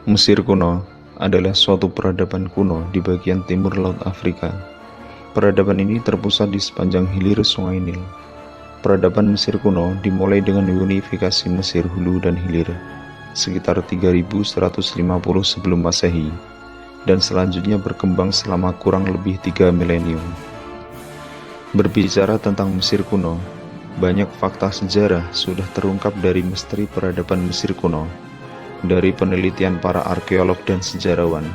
Mesir kuno adalah suatu peradaban kuno di bagian timur Laut Afrika. Peradaban ini terpusat di sepanjang hilir Sungai Nil. Peradaban Mesir kuno dimulai dengan unifikasi Mesir hulu dan hilir sekitar 3150 sebelum Masehi dan selanjutnya berkembang selama kurang lebih 3 milenium. Berbicara tentang Mesir kuno, banyak fakta sejarah sudah terungkap dari misteri peradaban Mesir kuno. Dari penelitian para arkeolog dan sejarawan,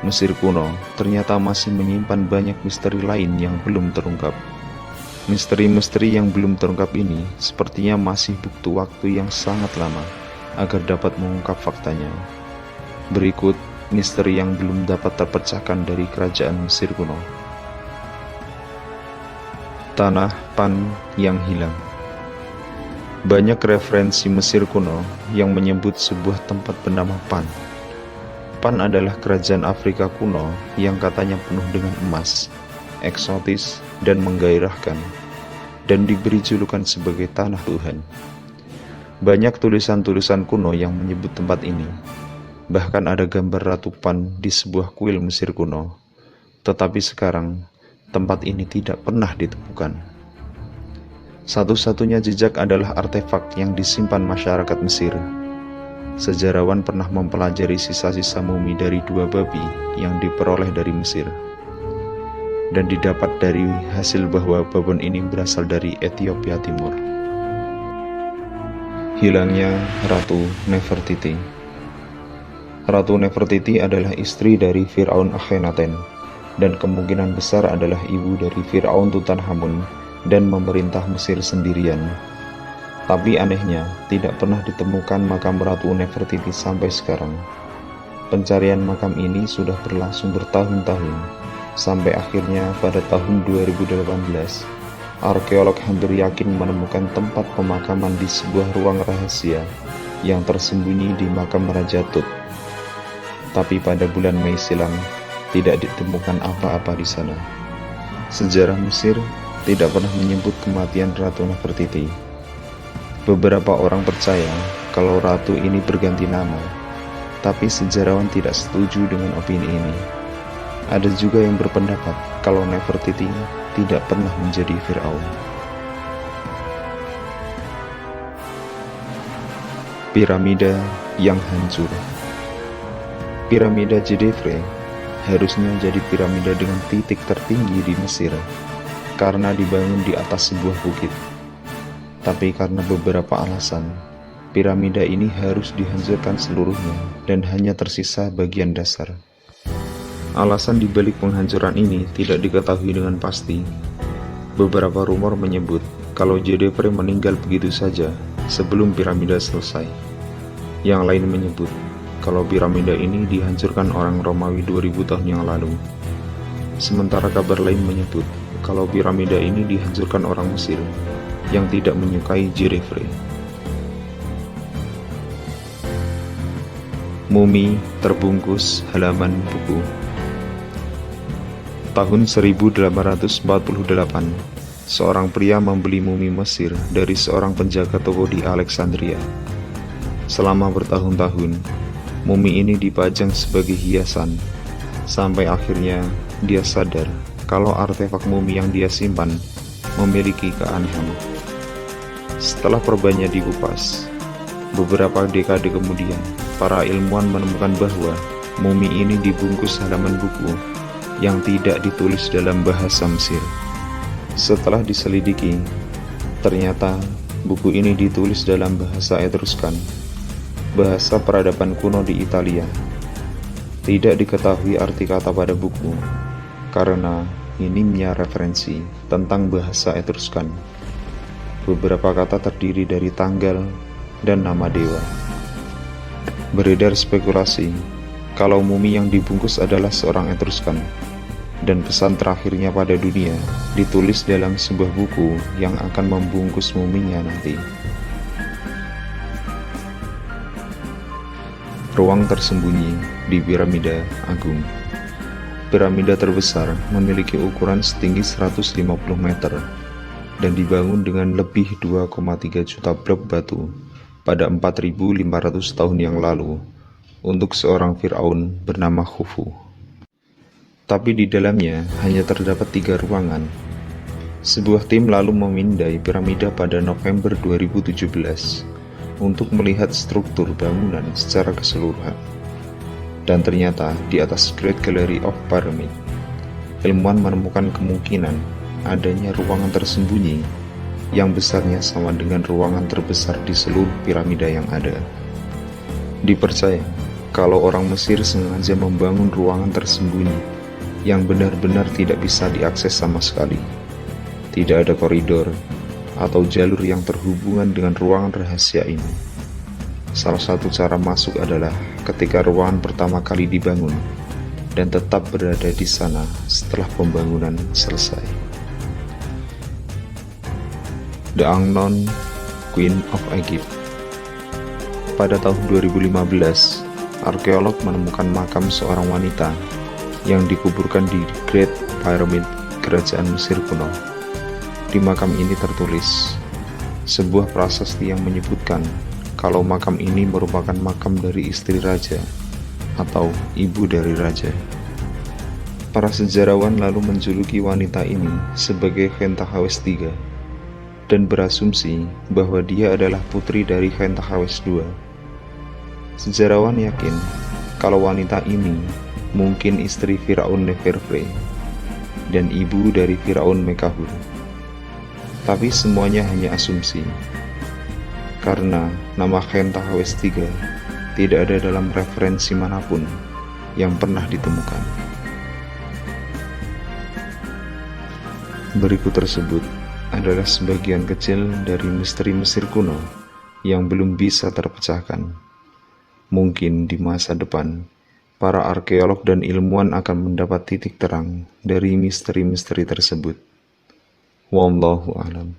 Mesir kuno ternyata masih menyimpan banyak misteri lain yang belum terungkap. Misteri-misteri yang belum terungkap ini sepertinya masih butuh waktu yang sangat lama agar dapat mengungkap faktanya. Berikut misteri yang belum dapat terpecahkan dari kerajaan Mesir kuno. Tanah Pan yang hilang. Banyak referensi Mesir kuno yang menyebut sebuah tempat bernama Pan. Pan adalah kerajaan Afrika kuno yang katanya penuh dengan emas, eksotis dan menggairahkan, dan diberi julukan sebagai tanah Tuhan. Banyak tulisan-tulisan kuno yang menyebut tempat ini. Bahkan ada gambar Ratu Pan di sebuah kuil Mesir kuno. Tetapi sekarang tempat ini tidak pernah ditemukan. Satu-satunya jejak adalah artefak yang disimpan masyarakat Mesir. Sejarawan pernah mempelajari sisa-sisa mumi dari 2 babi yang diperoleh dari Mesir, dan didapat dari hasil bahwa babon ini berasal dari Ethiopia Timur. Hilangnya Ratu Nefertiti. Ratu Nefertiti adalah istri dari Firaun Akhenaten, dan kemungkinan besar adalah ibu dari Firaun Tutankhamun dan memerintah Mesir sendirian. Tapi anehnya, tidak pernah ditemukan makam Ratu Nefertiti sampai sekarang. Pencarian makam ini sudah berlangsung bertahun-tahun, sampai akhirnya pada tahun 2018, arkeolog hampir yakin menemukan tempat pemakaman di sebuah ruang rahasia yang tersembunyi di makam Raja Tut. Tapi pada bulan Mei silam, tidak ditemukan apa-apa di sana. Sejarah Mesir tidak pernah menyebut kematian Ratu Nefertiti. Beberapa orang percaya kalau ratu ini berganti nama, tapi sejarawan tidak setuju dengan opini ini. Ada juga yang berpendapat kalau Nefertiti tidak pernah menjadi Firaun. Piramida yang hancur. Piramida Djedefre harusnya jadi piramida dengan titik tertinggi di Mesir karena dibangun di atas sebuah bukit. Tapi karena beberapa alasan, piramida ini harus dihancurkan seluruhnya dan hanya tersisa bagian dasar. Alasan dibalik penghancuran ini tidak diketahui dengan pasti. Beberapa rumor menyebut kalau Djedefre meninggal begitu saja sebelum piramida selesai. Yang lain menyebut kalau piramida ini dihancurkan orang Romawi 2000 tahun yang lalu. Sementara kabar lain menyebut kalau piramida ini dihancurkan orang Mesir yang tidak menyukai Djedefre. Mumi terbungkus halaman buku. Tahun 1848, seorang pria membeli mumi Mesir dari seorang penjaga toko di Alexandria. Selama bertahun-tahun, mumi ini dipajang sebagai hiasan, sampai akhirnya dia sadar kalau artefak mumi yang dia simpan memiliki keanehan. Setelah perbannya dikupas, beberapa dekade kemudian, para ilmuwan menemukan bahwa mumi ini dibungkus halaman buku yang tidak ditulis dalam bahasa Mesir. Setelah diselidiki, ternyata buku ini ditulis dalam bahasa Etruskan, bahasa peradaban kuno di Italia. Tidak diketahui arti kata pada buku, karena minimnya referensi tentang bahasa Etruskan. Beberapa kata terdiri dari tanggal dan nama dewa. Beredar spekulasi kalau mumi yang dibungkus adalah seorang Etruskan, dan pesan terakhirnya pada dunia ditulis dalam sebuah buku yang akan membungkus muminya nanti. Ruang tersembunyi di Piramida Agung. Piramida terbesar memiliki ukuran setinggi 150 meter dan dibangun dengan lebih 2,3 juta blok batu pada 4.500 tahun yang lalu untuk seorang Firaun bernama Khufu. Tapi di dalamnya hanya terdapat 3 ruangan. Sebuah tim lalu memindai piramida pada November 2017 untuk melihat struktur bangunan secara keseluruhan. Dan ternyata di atas Great Gallery of Pyramid, ilmuwan menemukan kemungkinan adanya ruangan tersembunyi yang besarnya sama dengan ruangan terbesar di seluruh piramida yang ada. Dipercaya kalau orang Mesir sengaja membangun ruangan tersembunyi yang benar-benar tidak bisa diakses sama sekali. Tidak ada koridor atau jalur yang terhubungan dengan ruangan rahasia ini. Salah satu cara masuk adalah ketika ruangan pertama kali dibangun dan tetap berada di sana setelah pembangunan selesai. The Unknown Queen of Egypt. Pada tahun 2015, arkeolog menemukan makam seorang wanita yang dikuburkan di Great Pyramid Kerajaan Mesir kuno. Di makam ini tertulis sebuah prasasti yang menyebutkan kalau makam ini merupakan makam dari istri raja atau ibu dari raja. Para sejarawan lalu menjuluki wanita ini sebagai Khentahawes III dan berasumsi bahwa dia adalah putri dari Khentahawes II. Sejarawan yakin kalau wanita ini mungkin istri Firaun Neferfre dan ibu dari Firaun Mekahur. Tapi semuanya hanya asumsi, karena nama Khentahawes III tidak ada dalam referensi manapun yang pernah ditemukan. Berikut tersebut adalah sebagian kecil dari misteri Mesir kuno yang belum bisa terpecahkan. Mungkin di masa depan, para arkeolog dan ilmuwan akan mendapat titik terang dari misteri-misteri tersebut. Wallahu a'lam.